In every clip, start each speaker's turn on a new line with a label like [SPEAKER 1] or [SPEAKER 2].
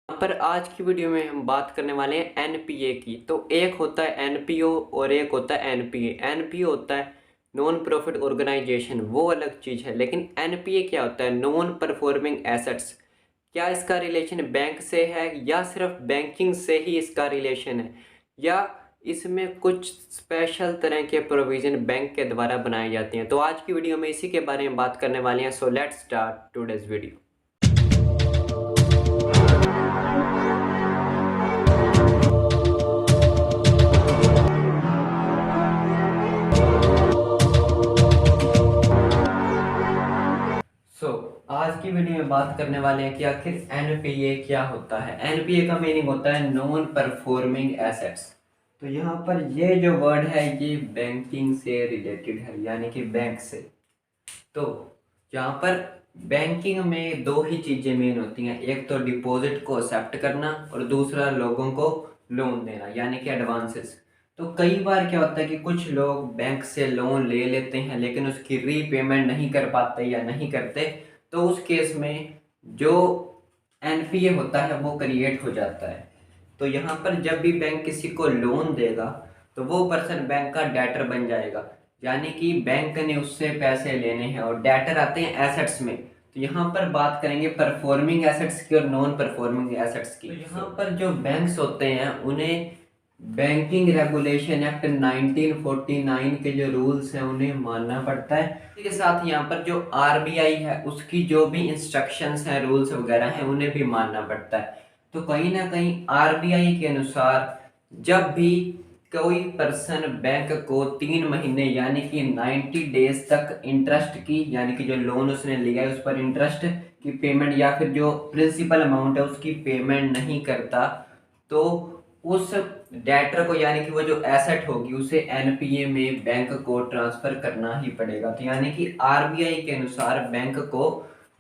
[SPEAKER 1] यहाँ पर आज की वीडियो में हम बात करने वाले हैं एनपीए की। तो एक होता है एनपीओ और एक होता है एनपीए। एनपीओ होता है नॉन प्रॉफिट ऑर्गेनाइजेशन, वो अलग चीज़ है। लेकिन एनपीए क्या होता है? Non performing assets. क्या इसका रिलेशन बैंक से है या सिर्फ बैंकिंग से ही इसका रिलेशन है, या इसमें कुछ स्पेशल तरह के प्रोविज़न बैंक के द्वारा बनाए जाते हैं? तो आज की वीडियो में इसी के बारे में बात करने वाले हैं। So let's start today's video. आज की वीडियो में बात करने वाले हैं कि आखिर एनपीए क्या होता है। एनपीए का मीनिंग होता है नॉन परफॉर्मिंग एसेट्स। तो यहाँ पर ये जो वर्ड है ये बैंकिंग से रिलेटेड है, यानी कि बैंक से। तो यहाँ पर बैंकिंग में दो ही चीज़ें मेन होती हैं, एक तो डिपॉजिट को एक्सेप्ट करना और दूसरा लोगों को लोन देना, यानी कि एडवांसेस। तो कई बार क्या होता है कि कुछ लोग बैंक से लोन ले लेते हैं लेकिन उसकी रीपेमेंट नहीं कर पाते या नहीं करते। तो उस केस में जो एनपीए होता है वो क्रिएट हो जाता है। तो यहाँ पर जब भी बैंक किसी को लोन देगा तो वो पर्सन बैंक का डेटर बन जाएगा, यानी कि बैंक ने उससे पैसे लेने हैं। और डेटर आते हैं एसेट्स में। तो यहाँ पर बात करेंगे परफॉर्मिंग एसेट्स की और नॉन परफॉर्मिंग एसेट्स की। तो यहाँ पर जो बैंक्स होते हैं उन्हें बैंकिंग रेगुलेशन एक्ट 1949 के जो रूल्स हैं उन्हें मानना पड़ता है। इसी के साथ यहाँ पर जो आरबीआई है उसकी जो भी इंस्ट्रक्शंस हैं, रूल्स वगैरह हैं, उन्हें भी मानना पड़ता है। तो कहीं ना कहीं आरबीआई के अनुसार जब भी कोई पर्सन बैंक को 3 महीने यानी कि 90 डेज तक इंटरेस्ट की, यानी कि जो लोन उसने लिया है उस पर इंटरेस्ट की पेमेंट या फिर जो प्रिंसिपल अमाउंट है उसकी पेमेंट नहीं करता, तो उस डेटर को, यानी कि वो जो एसेट होगी, उसे एनपीए में बैंक को ट्रांसफर करना ही पड़ेगा। तो यानी कि आरबीआई के अनुसार बैंक को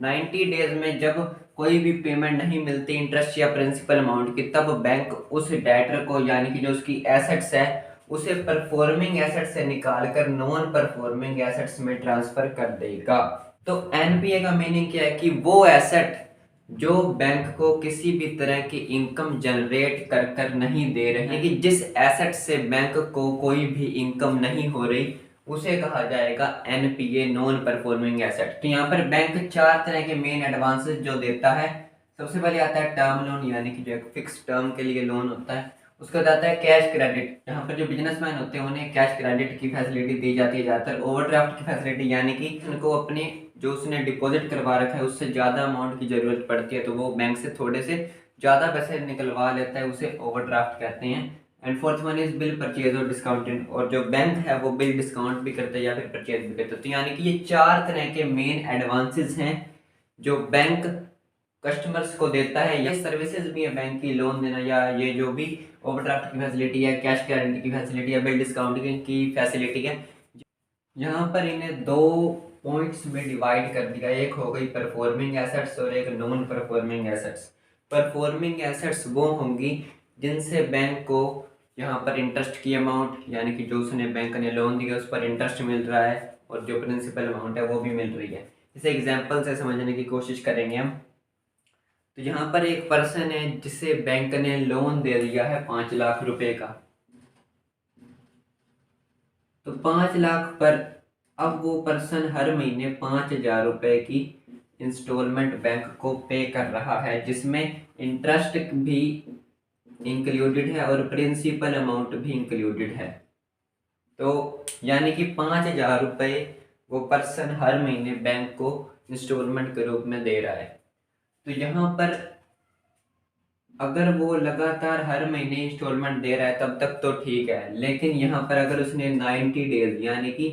[SPEAKER 1] 90 डेज में जब कोई भी पेमेंट नहीं मिलती इंटरेस्ट या प्रिंसिपल अमाउंट की, तब बैंक उस डेटर को, यानी कि जो उसकी एसेट्स है, उसे परफॉर्मिंग एसेट से निकाल कर नॉन परफॉर्मिंग एसेट्स में ट्रांसफर कर देगा। तो एनपीए का मीनिंग क्या है कि वो एसेट जो बैंक को किसी भी तरह की इनकम जनरेट कर कर नहीं दे रहे हैं, कि जिस एसेट से बैंक को कोई भी इनकम नहीं हो रही, उसे कहा जाएगा एनपीए, नॉन परफॉर्मिंग एसेट। तो यहाँ पर बैंक 4 तरह के मेन एडवांसेस जो देता है। सबसे पहले आता है टर्म लोन, यानी कि जो एक फिक्स टर्म के लिए लोन होता है। उसके बाद आता है कैश क्रेडिट। यहाँ पर जो बिजनेसमैन होते हैं उन्हें कैश क्रेडिट की फैसिलिटी दी जाती है ज़्यादातर। ओवरड्राफ्ट की फैसिलिटी, यानी कि उनको अपने जो उसने डिपॉजिट करवा रखा है उससे ज़्यादा अमाउंट की ज़रूरत पड़ती है तो वो बैंक से थोड़े से ज़्यादा पैसे निकलवा लेता है, उसे ओवरड्राफ्ट कहते हैं। And fourth one is bill purchase और डिस्काउंटेड, और जो बैंक है वो बिल डिस्काउंट भी करता है या फिर परचेज भी करता है। तो यानी कि ये 4 तरह के मेन एडवांसेस हैं जो बैंक कस्टमर्स को देता है। ये सर्विसेज भी है बैंक की, लोन देना या ये जो भी ओवरड्राफ्ट की फैसिलिटी है, कैश गारंटी की फैसिलिटी है, बिल डिस्काउंट की फैसिलिटी है। यहाँ पर इन्हें दो पॉइंट्स में डिवाइड कर दिया। एक हो गई परफॉर्मिंग एसेट्स और एक non performing assets. Performing assets वो होंगी जिनसे बैंक को यहाँ पर इंटरेस्ट की अमाउंट, यानी कि जो उसने बैंक ने लोन दिया उस पर इंटरेस्ट मिल रहा है और जो प्रिंसिपल अमाउंट है वो भी मिल रही है। इसे एग्जाम्पल से समझने की कोशिश करेंगे हम। तो यहाँ पर एक पर्सन है जिसे बैंक ने लोन दे दिया है 5 लाख रुपए का। तो 5 लाख पर अब वो पर्सन हर महीने 5,000 रुपए की इंस्टॉलमेंट बैंक को पे कर रहा है, जिसमें इंटरेस्ट भी इंक्लूडेड है और प्रिंसिपल अमाउंट भी इंक्लूडेड है। तो यानी कि 5,000 रुपए वो पर्सन हर महीने बैंक को इंस्टॉलमेंट के रूप में दे रहा है। तो यहाँ पर अगर वो लगातार हर महीने इंस्टॉलमेंट दे रहा है तब तक तो ठीक है, लेकिन यहाँ पर अगर उसने 90 डेज यानी कि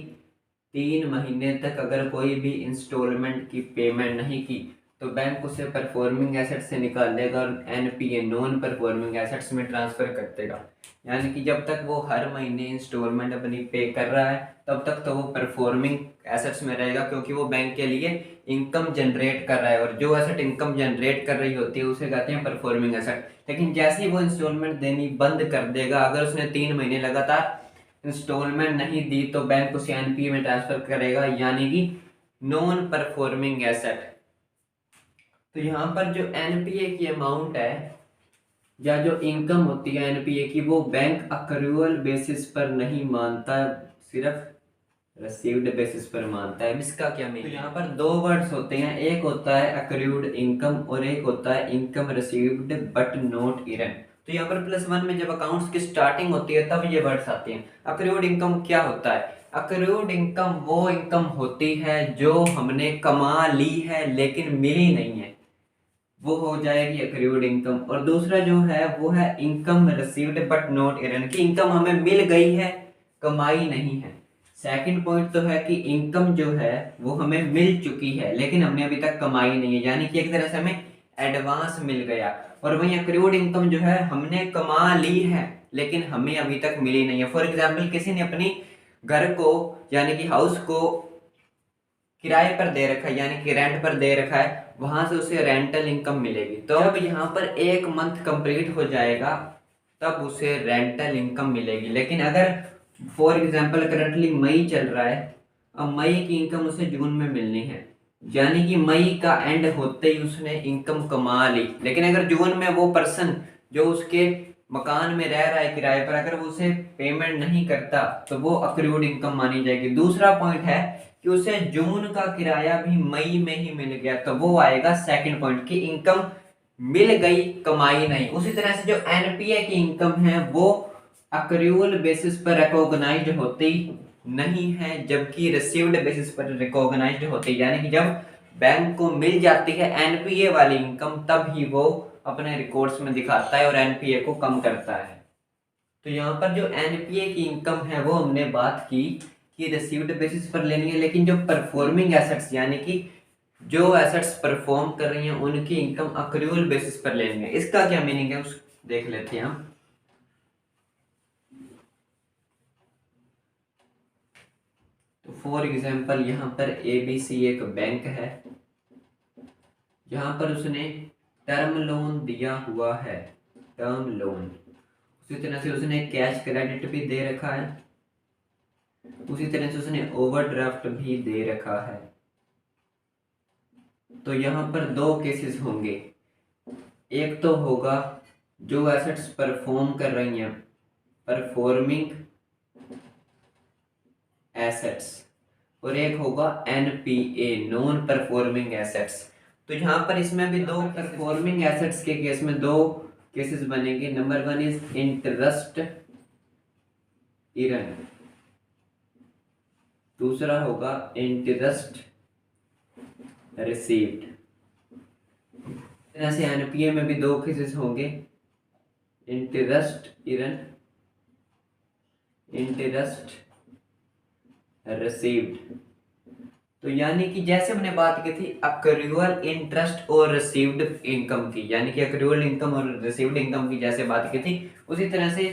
[SPEAKER 1] 3 महीने तक अगर कोई भी इंस्टॉलमेंट की पेमेंट नहीं की, तो बैंक उसे परफॉर्मिंग एसेट से निकाल देगा और एनपीए, नॉन परफॉर्मिंग एसेट्स में ट्रांसफर कर देगा। यानी कि जब तक वो हर महीने इंस्टॉलमेंट अपनी पे कर रहा है तब तक तो वो परफॉर्मिंग एसेट्स में रहेगा, क्योंकि वो बैंक के लिए इनकम जनरेट कर रहा है। और जो एसेट इनकम जनरेट कर रही होती है उसे कहते हैं परफॉर्मिंग एसेट। लेकिन जैसे ही वो इंस्टॉलमेंट देनी बंद कर देगा, अगर उसने 3 महीने लगातार इंस्टॉलमेंट नहीं दी, तो बैंक उसे एनपीए में ट्रांसफर करेगा, यानी कि नॉन परफॉर्मिंग एसेट। तो यहाँ पर जो एनपीए की अमाउंट है या जो इनकम होती है एनपीए की, वो बैंक अक्रूवल बेसिस पर नहीं मानता, सिर्फ रिसीव्ड बेसिस पर मानता है। इसका क्या मीनिंग? तो यहाँ पर दो वर्ड्स होते हैं, एक होता है अक्रूव्ड इनकम और एक होता है इनकम रिसीव्ड बट नॉट इरन। तो यहाँ पर +1 में जब अकाउंट्स की स्टार्टिंग होती है तब ये वर्ड्स आते हैं। अक्रूव्ड इनकम क्या होता है? अक्रूव्ड इनकम वो इनकम होती है जो हमने कमा ली है लेकिन मिली नहीं है, वो हो जाएगी अक्रूव्ड इनकम। और दूसरा जो है वो है income received but not earn, की इनकम हमें मिल गई है, कमाई नहीं है। सेकंड पॉइंट तो है कि इनकम जो है वो हमें मिल चुकी है लेकिन हमने अभी तक कमाई नहीं है, यानी कि एक तरह से हमें एडवांस मिल गया। और वहीं अक्रूव्ड इनकम जो है हमने कमा ली है लेकिन हमें अभी तक मिली नहीं है। फॉर एग्जाम्पल, किसी ने अपनी घर को यानी कि हाउस को किराए पर दे रखा है, यानी कि रेंट पर दे रखा है, वहां से उसे रेंटल इनकम मिलेगी। तो जब यहाँ पर 1 मंथ कंप्लीट हो जाएगा तब उसे रेंटल इनकम मिलेगी। लेकिन अगर फॉर एग्जांपल करंटली मई चल रहा है, अब मई की इनकम उसे जून में मिलनी है, यानी कि मई का एंड होते ही उसने इनकम कमा ली। लेकिन अगर जून में वो पर्सन जो उसके मकान में रह रहा है किराए पर, अगर वो उसे पेमेंट नहीं करता तो वो अक्रूव्ड इनकम मानी जाएगी। दूसरा पॉइंट है कि उसे जून का किराया भी मई में ही मिल गया, तो वो आएगा सेकंड पॉइंट की इनकम मिल गई, कमाई नहीं। उसी तरह से जो एनपीए की इनकम है वो अक्रूवल बेसिस पर रिकॉग्नाइज्ड होती नहीं है, जबकि रिसीव्ड बेसिस पर रिकॉग्नाइज्ड होती है। यानी कि जब बैंक को मिल जाती है एनपीए वाली इनकम तब ही वो अपने रिकॉर्ड्स में दिखाता है और एनपीए को कम करता है। तो यहाँ पर जो एनपीए की इनकम है वो हमने बात की कि रिसीव्ड बेसिस पर लेनी है, लेकिन जो परफॉर्मिंग एसेट्स यानी कि जो एसेट्स परफॉर्म कर रही हैं उनकी इनकम अक्रूवल बेसिस पर लेनी है। इसका क्या मीनिंग है उस देख लेते हैं हम। तो फॉर एग्जांपल यहाँ पर एबीसी एक बैंक है, यहाँ पर उसने टर्म लोन दिया हुआ है, टर्म लोन। उसी तरह से उसने कैश क्रेडिट भी दे रखा है, उसी तरह से उसने ओवरड्राफ्ट भी दे रखा है। तो यहाँ पर दो केसेस होंगे, एक तो होगा जो एसेट्स परफॉर्म कर रही हैं, परफॉर्मिंग एसेट्स, और एक होगा एनपीए, नॉन परफॉर्मिंग एसेट्स। तो यहाँ पर इसमें भी दो परफॉर्मिंग एसेट्स के केस में दो केसेस बनेंगे। नंबर 1 इज इंटरेस्ट इरन, दूसरा होगा इंटरेस्ट रिसीव्ड। ऐसे एनपीए में भी दो केसेस होंगे, इंटरेस्ट इरन, इंटरेस्ट रिसीव्ड। तो यानी कि जैसे हमने बात की थी अक्रूवल इंटरेस्ट और रिसीव्ड इनकम की, यानी कि अक्रूवल इनकम और रिसीव्ड इनकम की जैसे बात की थी, उसी तरह से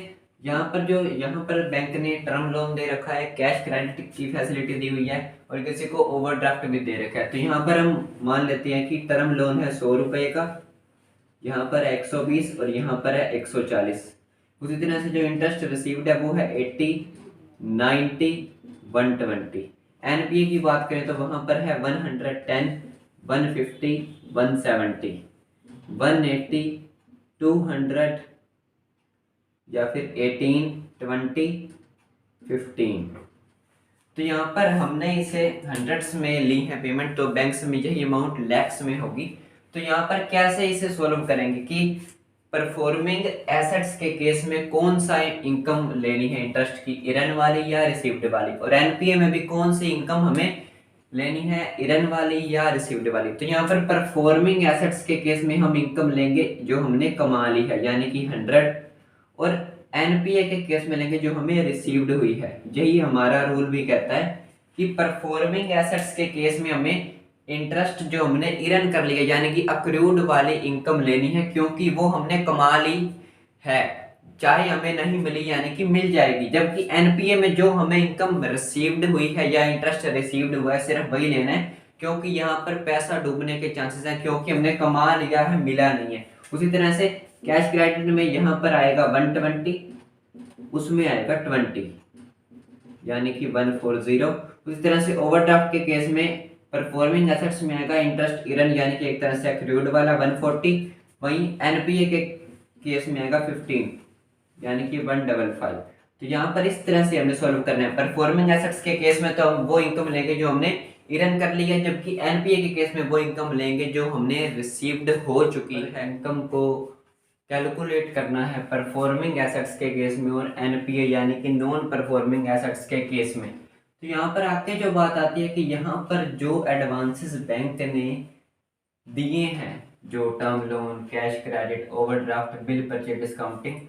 [SPEAKER 1] यहाँ पर बैंक ने टर्म लोन दे रखा है, कैश क्रेडिट की फैसिलिटी दी हुई है और किसी को ओवरड्राफ्ट भी दे रखा है। तो यहाँ पर हम मान लेते हैं कि टर्म लोन है 100 रुपए का, यहाँ पर है 120 और यहाँ पर है 140। उसी तरह से जो इंटरेस्ट रिसीव्ड है वो है 80, 90, 120। एनपीए की बात करें तो वहां पर है 110, 150, 170, 180, 200 या फिर 18, 20, 15। तो यहाँ पर हमने इसे हंड्रेड्स में ली है पेमेंट, तो बैंक्स में यही अमाउंट लैक्स में होगी। तो यहाँ पर कैसे इसे सोल्व करेंगे कि परफॉर्मिंग एसेट्स के केस में कौन सा इनकम लेनी है, इंटरेस्ट की इरन वाली या रिसीव्ड वाली, और एनपीए में भी कौन सी इनकम हमें लेनी है, इरन वाली या रिसीव्ड वाली। तो यहाँ पर परफॉर्मिंग एसेट्स के केस में हम इनकम लेंगे जो हमने कमा ली है यानी कि 100, और एनपीए के केस में लेंगे जो हमें रिसीव्ड हुई है। यही हमारा रूल भी कहता है कि परफॉर्मिंग एसेट्स के केस में हमें इंटरेस्ट जो हमने इरन कर लिया यानी कि अक्रूड वाली इनकम लेनी है, क्योंकि वो हमने कमा ली है, चाहे हमें नहीं मिली यानी कि मिल जाएगी। जबकि एनपीए में जो हमें इनकम रिसीव्ड हुई है या इंटरेस्ट रिसीव्ड हुआ है सिर्फ वही लेना है, क्योंकि यहाँ पर पैसा डूबने के चांसेस हैं, क्योंकि हमने कमा लिया है, मिला नहीं है। उसी तरह से कैश क्रेडिट में यहाँ पर आएगा 120, उसमें आएगा 20 यानी कि 140। उसी तरह से ओवरड्राफ्ट के केस में परफॉर्मिंग एसेट्स में आएगा इंटरेस्ट इरन यानी कि एक तरह से अक्रूड वाला 140। वहीं एनपीए के केस में आएगा 15, यानी कि 155। तो यहाँ पर इस तरह से हमने सॉल्व करना है। परफॉर्मिंग एसेट्स के केस में तो हम वो इनकम लेंगे जो हमने अर्न कर ली है, जबकि एनपीए के केस में वो इनकम लेंगे जो हमने रिसीव्ड हो चुकी है। इनकम को कैलकुलेट करना है परफॉर्मिंग एसेट्स के केस में और एनपीए यानी कि नॉन परफॉर्मिंग एसेट्स के केस में। तो यहाँ पर आके जो बात आती है कि यहाँ पर जो एडवांसेस बैंक ने दिए हैं, जो term loan, cash credit, overdraft, bill purchase, discounting,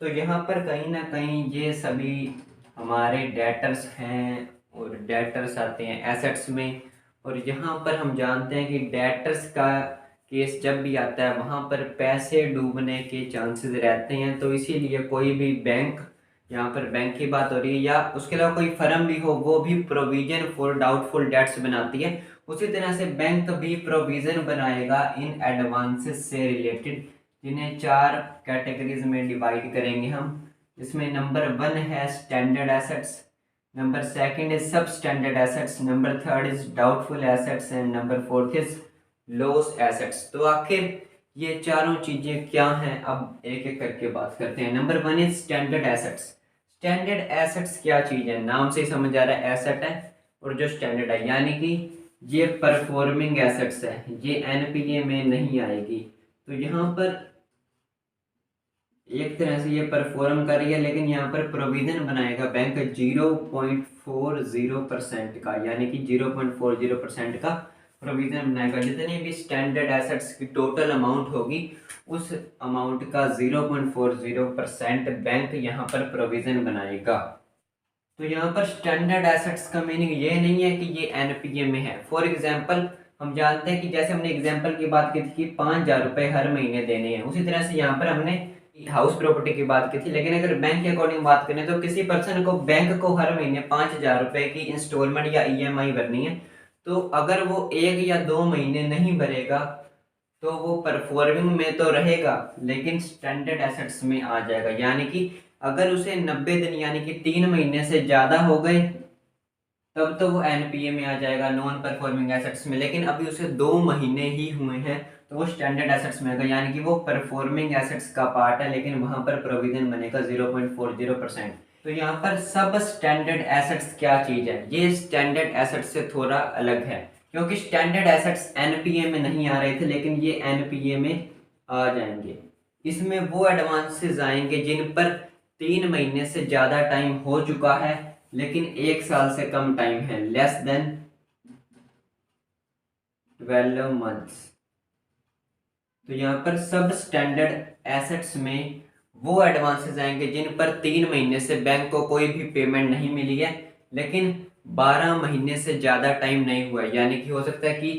[SPEAKER 1] तो यहाँ पर कहीं ना कहीं ये सभी हमारे डेटर्स हैं और डेटर्स आते हैं एसेट्स में। और यहाँ पर हम जानते हैं कि डेटर्स का केस जब भी आता है वहाँ पर पैसे डूबने के चांसेस रहते हैं। तो इसीलिए कोई भी बैंक, यहाँ पर बैंक की बात हो रही है या उसके अलावा कोई फर्म भी हो, वो भी प्रोविजन फॉर डाउटफुल डेट्स बनाती है। उसी तरह से बैंक भी प्रोविजन बनाएगा इन एडवांसेस से रिलेटेड, जिन्हें 4 कैटेगरीज में डिवाइड करेंगे हम। इसमें नंबर 1 है स्टैंडर्ड एसेट्स, नंबर 2 इज सब standard assets, number 3 is doubtful assets and number 4 is loss assets. तो आखिर ये चारों चीजें क्या हैं, अब एक एक करके बात करते हैं। Number 1 is standard assets. Standard assets क्या चीज है, नाम से ही समझ आ रहा है एसेट है और जो स्टैंडर्ड है, यानी कि ये परफॉर्मिंग एसेट्स है, ये एनपीए में नहीं आएगी। तो यहाँ पर एक तरह से ये परफॉर्म कर रही है, लेकिन यहाँ पर प्रोविजन बनाएगा बैंक 0.40% का, यानी कि 0.40% का प्रोविजन बनाएगा। जितनी भी स्टैंडर्ड एसेट्स की टोटल अमाउंट होगी उस अमाउंट का 0.40% बैंक यहाँ पर प्रोविजन बनाएगा। तो यहाँ पर स्टैंडर्ड एसेट्स का मीनिंग ये नहीं है कि ये एनपीए में है। फॉर एग्जांपल हम जानते हैं कि जैसे हमने एग्जांपल की बात की थी कि 5,000 रुपये हर महीने देने हैं, उसी तरह से यहाँ पर हमने हाउस प्रॉपर्टी की बात की थी। लेकिन अगर बैंक के अकॉर्डिंग बात करें तो किसी पर्सन को बैंक को हर महीने 5,000 रुपये की इंस्टॉलमेंट या ईएमआई भरनी है। तो अगर वो 1 या 2 महीने नहीं भरेगा तो वो परफॉर्मिंग में तो रहेगा लेकिन स्टैंडर्ड एसेट्स में आ जाएगा। यानी कि अगर उसे 90 दिन यानी कि 3 महीने से ज़्यादा हो गए तब तो वो एनपीए में आ जाएगा, नॉन परफॉर्मिंग एसेट्स में। लेकिन अभी उसे 2 महीने ही हुए हैं तो वो स्टैंडर्ड एसेट्स में आएगा, यानी कि वो परफॉर्मिंग एसेट्स का पार्ट है लेकिन वहां पर प्रोविजन बनेगा 0.40%। तो यहाँ पर सब स्टैंडर्ड एसेट्स क्या चीज है, ये स्टैंडर्ड एसेट्स से थोड़ा अलग है, क्योंकि स्टैंडर्ड एसेट्स एनपीए में नहीं आ रहे थे लेकिन ये एनपीए में आ जाएंगे। इसमें वो एडवांसेस आएंगे जिन पर 3 महीने से ज्यादा टाइम हो चुका है लेकिन 1 साल से कम टाइम है, लेस देन 12 मंथ्स। तो यहाँ पर सब स्टैंडर्ड एसेट्स में वो एडवांसेस आएंगे जिन पर 3 महीने से बैंक को कोई भी पेमेंट नहीं मिली है लेकिन 12 महीने से ज़्यादा टाइम नहीं हुआ है। यानी कि हो सकता है कि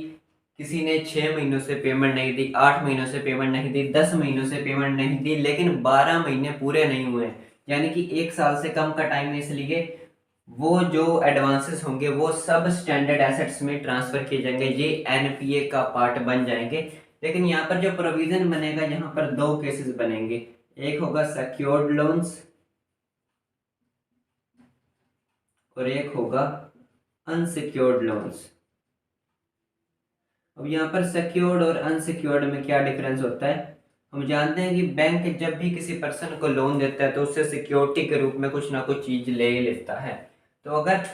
[SPEAKER 1] किसी ने 6 महीनों से पेमेंट नहीं दी, 8 महीनों से पेमेंट नहीं दी, 10 महीनों से पेमेंट नहीं दी, लेकिन 12 महीने पूरे नहीं हुए हैं, यानी कि 1 साल से कम का टाइम है। इसलिए वो जो एडवांसेस होंगे वो सब स्टैंडर्ड एसेट्स में ट्रांसफर किए जाएंगे, ये एनपीए का पार्ट बन जाएंगे। लेकिन यहाँ पर जो प्रोविजन बनेगा, यहाँ पर 2 केसेस बनेंगे, एक होगा सिक्योर्ड लोन्स और एक होगा अनसिक्योर्ड लोन्स। अब यहाँ पर सिक्योर्ड और अनसिक्योर्ड में क्या डिफरेंस होता है, हम जानते हैं कि बैंक जब भी किसी पर्सन को लोन देता है तो उससे सिक्योरिटी के रूप में कुछ ना कुछ चीज ले लेता है। तो अगर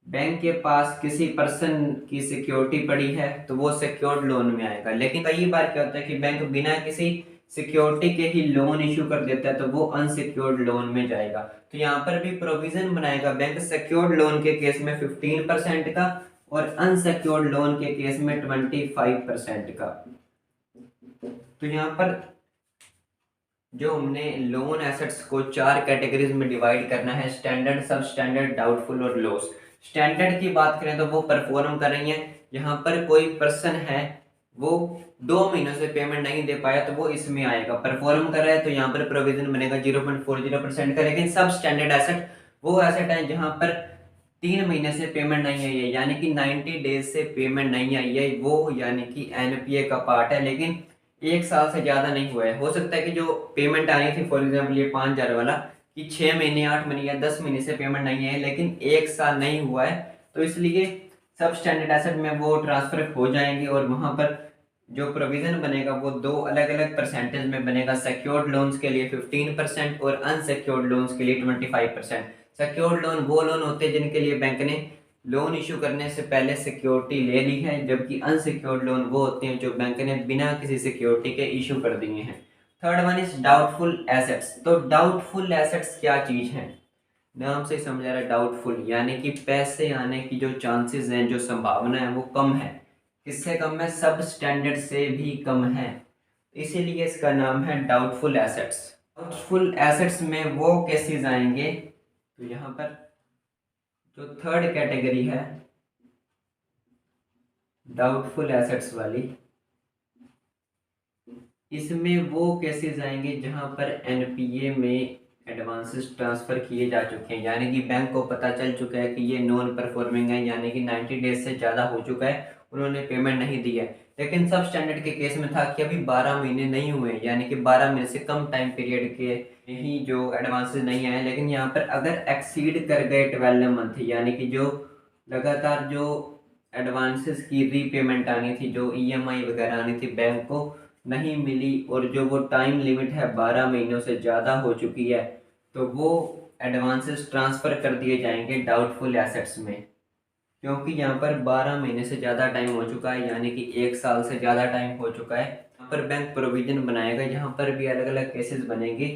[SPEAKER 1] बैंक के पास किसी पर्सन की सिक्योरिटी पड़ी है तो वो सिक्योर्ड लोन में आएगा। लेकिन कई बार क्या होता है कि बैंक बिना किसी सिक्योरिटी के ही लोन इशू कर देता है तो वो अनसिक्योर्ड लोन में जाएगा। तो यहाँ पर भी प्रोविजन बनाएगा बैंक सिक्योर्ड लोन के केस में 15% का और अनसिक्योर्ड लोन के केस में 25% का। तो यहाँ पर जो हमने लोन एसेट्स को 4 कैटेगरीज में डिवाइड करना है, स्टैंडर्ड, सब स्टैंडर्ड, डाउटफुल और लॉस। स्टैंडर्ड की बात करें तो वो परफॉर्म कर रही हैं। यहाँ पर कोई पर्सन है वो 2 महीनों से पेमेंट नहीं दे पाया तो वो इसमें आएगा, परफॉर्म कर रहा है तो यहाँ पर प्रोविजन बनेगा 0.40% का। लेकिन सब स्टैंडर्ड एसेट वो एसेट है जहाँ पर 3 महीने से पेमेंट नहीं आई है, यानी कि 90 डेज से पेमेंट नहीं आई है, वो यानी कि एनपीए का पार्ट है लेकिन 1 साल से ज़्यादा नहीं हुआ है। हो सकता है कि जो पेमेंट आनी थी, फॉर एग्जाम्पल ये 5,000 वाला, कि 6 महीने, 8 महीने या 10 महीने से पेमेंट नहीं है लेकिन 1 साल नहीं हुआ है, तो इसलिए सब स्टैंडर्ड एसेट में वो ट्रांसफर हो जाएंगे और वहाँ पर जो प्रोविजन बनेगा वो दो अलग अलग परसेंटेज में बनेगा। सिक्योर्ड लोन्स के लिए 15% और अनसिक्योर्ड लोन्स के लिए 25%। सिक्योर्ड लोन वो लोन होते हैं जिनके लिए बैंक ने लोन इशू करने से पहले सिक्योरिटी ले ली है, जबकि अनसिक्योर्ड लोन वो होते हैं जो बैंक ने बिना किसी सिक्योरिटी के इशू कर दिए हैं। Third one is doubtful assets. तो डाउटफुल एसेट्स क्या चीज है? नाम से समझ आ रहा है डाउटफुल, यानी कि पैसे आने की जो चांसेस हैं, जो संभावना है वो कम है। किससे कम है? सब स्टैंडर्ड से भी कम है, इसीलिए इसका नाम है डाउटफुल एसेट्स। डाउटफुल एसेट्स में वो केसेस आएंगे, तो यहाँ पर जो थर्ड कैटेगरी है डाउटफुल एसेट्स वाली, इसमें वो केसेस आएंगे जहां पर एनपीए में एडवांसेस ट्रांसफ़र किए जा चुके हैं, यानी कि बैंक को पता चल चुका है कि ये नॉन परफॉर्मिंग है, यानी कि 90 डेज से ज़्यादा हो चुका है, उन्होंने पेमेंट नहीं दी है। लेकिन सब स्टैंडर्ड के केस में था कि अभी 12 महीने नहीं हुए, यानी कि 12 महीने से कम टाइम पीरियड के ही जो एडवांसेस नहीं आए। लेकिन यहाँ पर अगर एक्सीड कर गए 12 मंथ, यानी कि जो लगातार जो एडवांसेस की रीपेमेंट आनी थी, जो ईएमआई वगैरह आनी थी, बैंक को नहीं मिली, और जो वो टाइम लिमिट है 12 महीनों से ज़्यादा हो चुकी है, तो वो एडवांसेस ट्रांसफ़र कर दिए जाएंगे डाउटफुल एसेट्स में। क्योंकि यहाँ पर 12 महीने से ज़्यादा टाइम हो चुका है, यानी कि 1 साल से ज़्यादा टाइम हो चुका है, यहाँ पर बैंक प्रोविजन बनाएगा। यहाँ पर भी अलग अलग केसेस बनेंगे।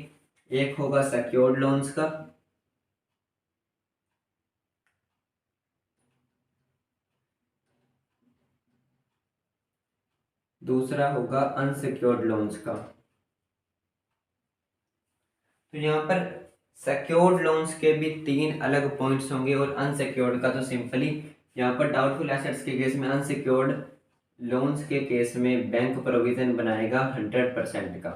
[SPEAKER 1] एक होगा सिक्योर्ड लोन्स का, दूसरा होगा अनसिक्योर्ड लोन्स का। तो यहाँ पर सिक्योर्ड लोन्स के भी 3 अलग पॉइंट्स होंगे, और अनसिक्योर्ड का तो सिंपली यहाँ पर डाउटफुल एसेट्स के केस में, अनसिक्योर्ड लोन्स के केस में बैंक प्रोविजन बनाएगा 100% का।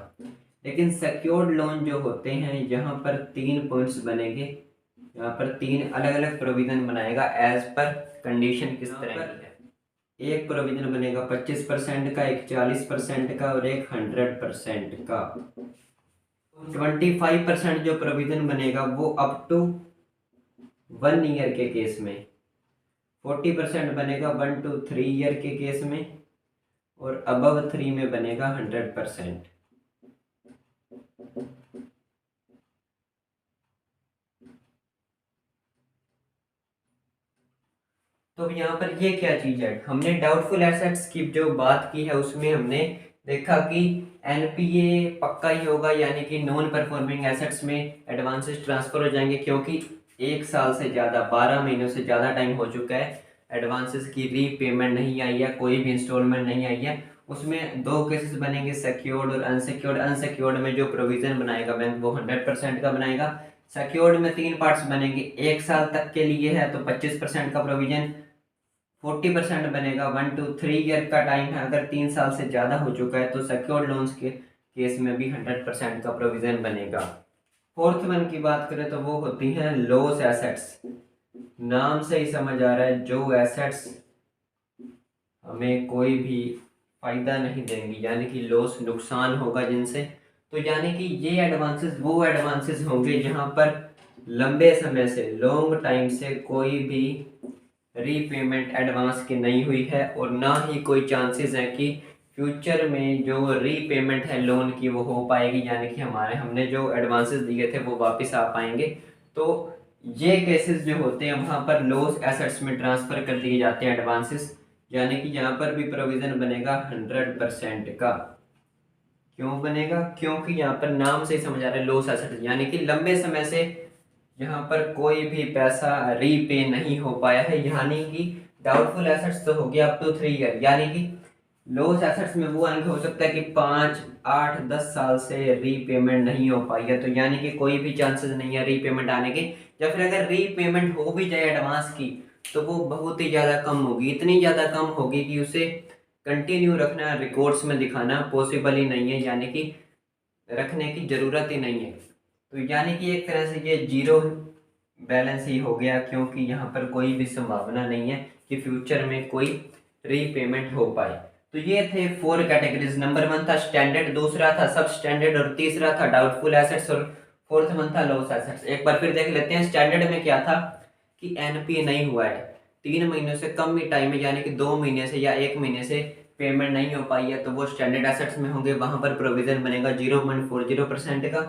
[SPEAKER 1] लेकिन सिक्योर्ड लोन जो होते हैं, यहाँ पर 3 पॉइंट्स बनेंगे, यहाँ पर 3 अलग अलग प्रोविजन बनाएगा एज पर कंडीशन किस तरह की है। एक प्रोविजन बनेगा 25% का, एक 40% का, और एक 100% का। 25% जो प्रोविजन बनेगा वो अप टू 1 ईयर के केस में, 40% बनेगा 1 to 3 ईयर के केस में, और अबव 3 में बनेगा 100%। तो यहाँ पर ये क्या चीज है, हमने डाउटफुल एसेट्स की जो बात की है उसमें हमने देखा कि एनपीए पक्का ही होगा, यानी कि नॉन परफॉर्मिंग एसेट्स में एडवांसेस ट्रांसफर हो जाएंगे, क्योंकि 1 साल से ज़्यादा, 12 महीनों से ज़्यादा टाइम हो चुका है, एडवांसेस की रीपेमेंट नहीं आई है, कोई भी इंस्टॉलमेंट नहीं आई है। उसमें 2 केसेस बनेंगे, सिक्योर्ड और अनसिक्योर्ड। अनसिक्योर्ड में जो प्रोविजन बनाएगा बैंक वो 100% का बनाएगा। सिक्योर्ड में 3 पार्ट्स बनेंगे, 1 साल तक के लिए है तो 25% का प्रोविजन, 40% बनेगा 1 to 3 ईयर का टाइम है, अगर 3 साल से ज़्यादा हो चुका है तो सिक्योर्ड लोन्स के केस में भी 100% का प्रोविज़न बनेगा। फोर्थ वन की बात करें तो वो होती हैं लॉस एसेट्स। नाम से ही समझ आ रहा है, जो एसेट्स हमें कोई भी फायदा नहीं देंगी, यानी कि लॉस, नुकसान होगा जिनसे। तो यानी कि ये एडवांसेस वो एडवांसेस होंगे जहां पर लंबे समय से, लॉन्ग टाइम से कोई भी रीपेमेंट एडवांस की नहीं हुई है, और ना ही कोई चांसेस है कि फ्यूचर में जो रीपेमेंट है लोन की वो हो पाएगी, यानी कि हमने जो एडवांसेस दिए थे वो वापस आ पाएंगे। तो ये केसेस जो होते हैं वहाँ पर लॉस एसेट्स में ट्रांसफ़र कर दिए जाते हैं एडवांसेस, यानी कि यहाँ पर भी प्रोविज़न बनेगा 100% का। क्यों बनेगा? क्योंकि यहाँ पर नाम से ही समझ आ रहा है लॉस एसेट्स, यानी कि लंबे समय से यहाँ पर कोई भी पैसा रीपे नहीं हो पाया है, यानी कि डाउटफुल एसेट्स तो हो गया अप टू 3 ईयर, यानी कि लॉस एसेट्स में वो आएंगे, हो सकता है कि 5, 8, 10 साल से रीपेमेंट नहीं हो पाई है, तो यानी कि कोई भी चांसेस नहीं है रीपेमेंट आने के। या फिर अगर रीपेमेंट हो भी जाए एडवांस की तो वो बहुत ही ज़्यादा कम होगी, इतनी ज़्यादा कम होगी कि उसे कंटिन्यू रखना, रिकॉर्ड्स में दिखाना पॉसिबल ही नहीं है, यानी कि रखने की ज़रूरत ही नहीं है। तो यानी कि एक तरह से ये जीरो बैलेंस ही हो गया, क्योंकि यहाँ पर कोई भी संभावना नहीं है कि फ्यूचर में कोई रीपेमेंट हो पाए। तो ये थे 4 कैटेगरीज। नंबर 1 था स्टैंडर्ड, दूसरा था सब स्टैंडर्ड, और तीसरा था डाउटफुल एसेट्स, और फोर्थ वन था लॉस एसेट्स। एक बार फिर देख लेते हैं। स्टैंडर्ड में क्या था कि एनपीए नहीं हुआ है, 3 महीनों से कम ही टाइम में, यानी कि 2 महीने से या 1 महीने से पेमेंट नहीं हो पाई है तो वो स्टैंडर्ड एसेट्स में होंगे, वहां पर प्रोविजन बनेगा 0.40% का।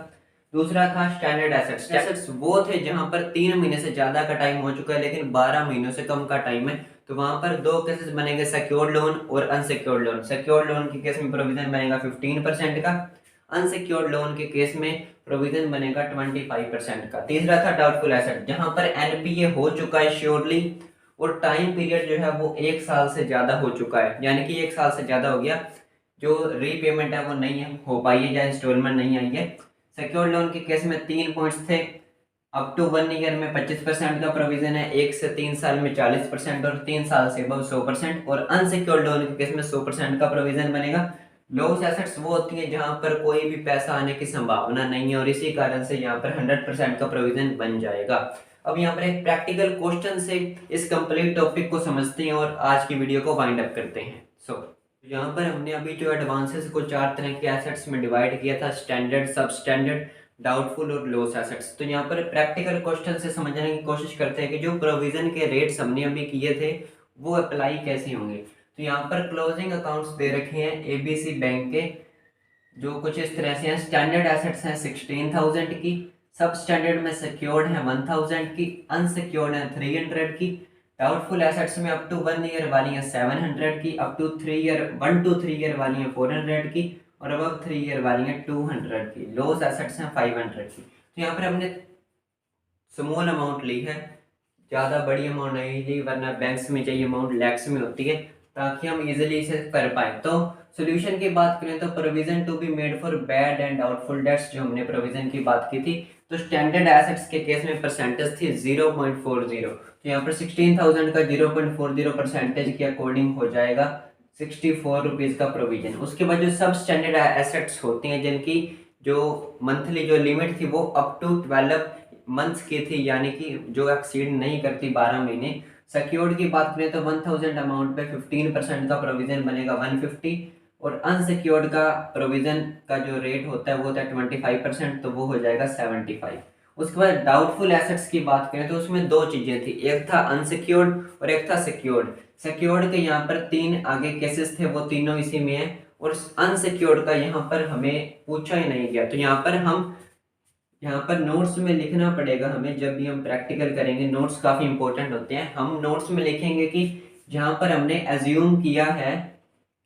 [SPEAKER 1] दूसरा था स्टैंडर्ड एसेट्स। एसेट्स वो थे जहां पर 3 महीने से ज्यादा का टाइम हो चुका है लेकिन 12 महीनों से कम का टाइम है, तो वहां पर दो केसेस बनेंगे, सिक्योर्ड लोन और अनसिक्योर्ड लोन। सिक्योर्ड लोन के केस में प्रोविजन बनेगा 15% का, अनसिक्योर्ड लोन के केस में प्रोविजन बनेगा 25% का। तीसरा था डाउटफुल एसेट, जहां पर एनपीए हो चुका है श्योरली और टाइम पीरियड जो है वो 1 साल से ज्यादा हो चुका है, यानी कि 1 साल से ज्यादा हो गया, जो रीपेमेंट है वो नहीं हो पाई है या इंस्टॉलमेंट नहीं आई है। सिक्योर्ड लोन के केस में 3 पॉइंट्स थे, अप टू 1 ईयर में 25% का प्रोविजन है, 1 से 3 साल में 40% और 3 साल से अब 100%, और अनसिक्योर्ड लोन के केस में 100% का प्रोविजन बनेगा। लॉस एसेट्स वो होती है जहां पर कोई भी पैसा आने की संभावना नहीं है और इसी कारण से यहाँ पर 100% का प्रोविजन बन जाएगा। अब यहाँ पर एक प्रैक्टिकल क्वेश्चन से इस कंप्लीट टॉपिक को समझते हैं और आज की वीडियो को वाइंड अप करते हैं। यहाँ पर हमने अभी जो एडवांसेस को 4 तरह के एसेट्स में डिवाइड किया था, स्टैंडर्ड, सब स्टैंडर्ड, डाउटफुल और लॉस एसेट्स। तो यहाँ पर प्रैक्टिकल क्वेश्चन से समझने की कोशिश करते हैं कि जो प्रोविजन के रेट्स हमने अभी किए थे वो अप्लाई कैसे होंगे। तो यहाँ पर क्लोजिंग अकाउंट्स दे रखे हैं एबीसी बैंक के, जो कुछ इस तरह से हैं। स्टैंडर्ड एसेट्स हैं 16,000 की, सब स्टैंडर्ड में सिक्योर्ड है 1,000 की, अनसिक्योर्ड है 300 की, डाउटफुल एसेट्स में अप टू 1 ईयर वाली है 700 की, अप टू 1 to 3 ईयर वाली है 400 की और अब 3 ईयर वाली है 200 की। लॉस एसेट्स हैं 500 की। तो यहाँ पर हमने स्मॉल अमाउंट ली है, ज़्यादा बड़ी अमाउंट नहीं ली, वरना बैंक्स में चाहिए अमाउंट लैक्स में होती है, ताकि हम इजीली इसे कर पाए। तो सॉल्यूशन की बात करें तो provision to be made for bad and doubtful debts, जो हमने प्रोविजन की बात की थी, तो स्टैंडर्ड एसेट्स के केस में परसेंटेज थी 0.40। तो यहाँ पर 16,000 का 0.40% के अकॉर्डिंग हो जाएगा 64 रुपीज़ का प्रोविजन। उसके बाद जो सब स्टैंडर्ड एसेट्स होती हैं जिनकी जो मंथली जो लिमिट थी वो अप टू 12 मंथ्स की थी, यानी कि जो एक्सीड नहीं करती 12 महीने। सिक्योर्ड की बात करें तो 1,000 अमाउंट पे 15% का प्रोविजन बनेगा 150, और अनसिक्योर्ड का प्रोविजन का जो रेट होता है वो होता है 25%, तो वो हो जाएगा 75। उसके बाद डाउटफुल एसेट्स की बात करें तो उसमें दो चीजें थी, एक था अनसिक्योर्ड और एक था सिक्योर्ड। सिक्योर्ड के यहाँ पर 3 आगे केसेस थे, वो तीनों इसी में है, और अनसिक्योर्ड का यहाँ पर हमें पूछा ही नहीं गया। तो यहाँ पर नोट्स में लिखना पड़ेगा हमें, जब भी हम प्रैक्टिकल करेंगे नोट्स काफ़ी इंपॉर्टेंट होते हैं। हम नोट्स में लिखेंगे कि जहाँ पर हमने एज्यूम किया है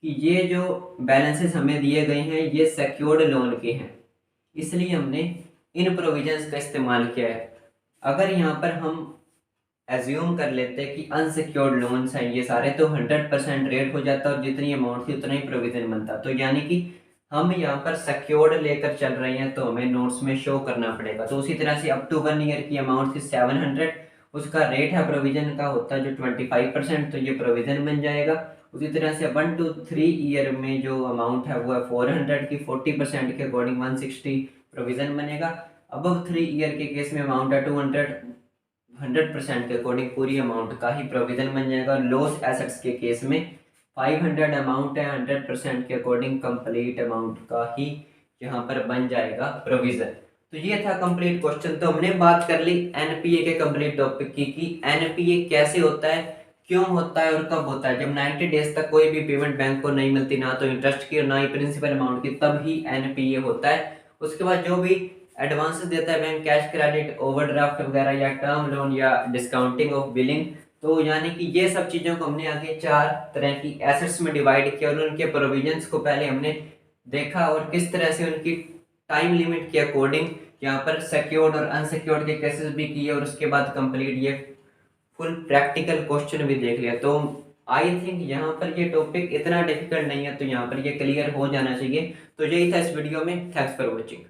[SPEAKER 1] कि ये जो बैलेंसेस हमें दिए गए हैं ये सिक्योर्ड लोन के हैं, इसलिए हमने इन प्रोविजंस का इस्तेमाल किया है। अगर यहाँ पर हम एज्यूम कर लेते हैं कि अनसिक्योर्ड लोन्स हैं ये सारे, तो 100% रेट हो जाता और जितनी अमाउंट थी उतना ही प्रोविजन बनता। तो यानी कि हम यहाँ पर सिक्योर्ड लेकर चल रहे हैं तो हमें नोट्स में शो करना पड़ेगा। तो उसी तरह से अप टू 1 ईयर की अमाउंट थी 700, उसका रेट है प्रोविजन का होता है जो 25%, तो ये प्रोविजन बन जाएगा। उसी तरह से 1 to 3 ईयर में जो अमाउंट है वो है 400 की, 40% के अकॉर्डिंग 160 प्रोविजन बनेगा। अब 3 ईयर के केस में अमाउंट है 200, 100% के अकॉर्डिंग पूरी अमाउंट का ही प्रोविजन बन जाएगा। लॉस एसेट्स के केस में 500 अमाउंट है, 100% के अकॉर्डिंग कंप्लीट अमाउंट का ही यहाँ पर बन जाएगा प्रोविजन। तो ये था कंप्लीट क्वेश्चन। तो हमने बात कर ली एनपीए के कंप्लीट टॉपिक की कि एनपीए कैसे होता है, क्यों होता है और कब होता है। जब 90 डेज तक कोई भी पेमेंट बैंक को नहीं मिलती, ना तो इंटरेस्ट की और ना ही प्रिंसिपल अमाउंट की, तब ही एनपीए होता है। उसके बाद जो भी एडवांसेस देता है बैंक, कैश क्रेडिट, ओवरड्राफ्ट वगैरह या टर्म लोन या डिस्काउंटिंग ऑफ बिलिंग, तो यानी कि ये सब चीज़ों को हमने आगे 4 तरह की एसेट्स में डिवाइड किया और उनके प्रोविजंस को पहले हमने देखा और किस तरह से उनकी टाइम लिमिट के अकॉर्डिंग यहाँ पर सिक्योर्ड और अनसिक्योर्ड के केसेस भी किए, और उसके बाद कंप्लीट ये फुल प्रैक्टिकल क्वेश्चन भी देख लिया। तो आई थिंक यहाँ पर ये टॉपिक इतना डिफिकल्ट नहीं है, तो यहाँ पर ये क्लियर हो जाना चाहिए। तो यही था इस वीडियो में। Thanks for watching.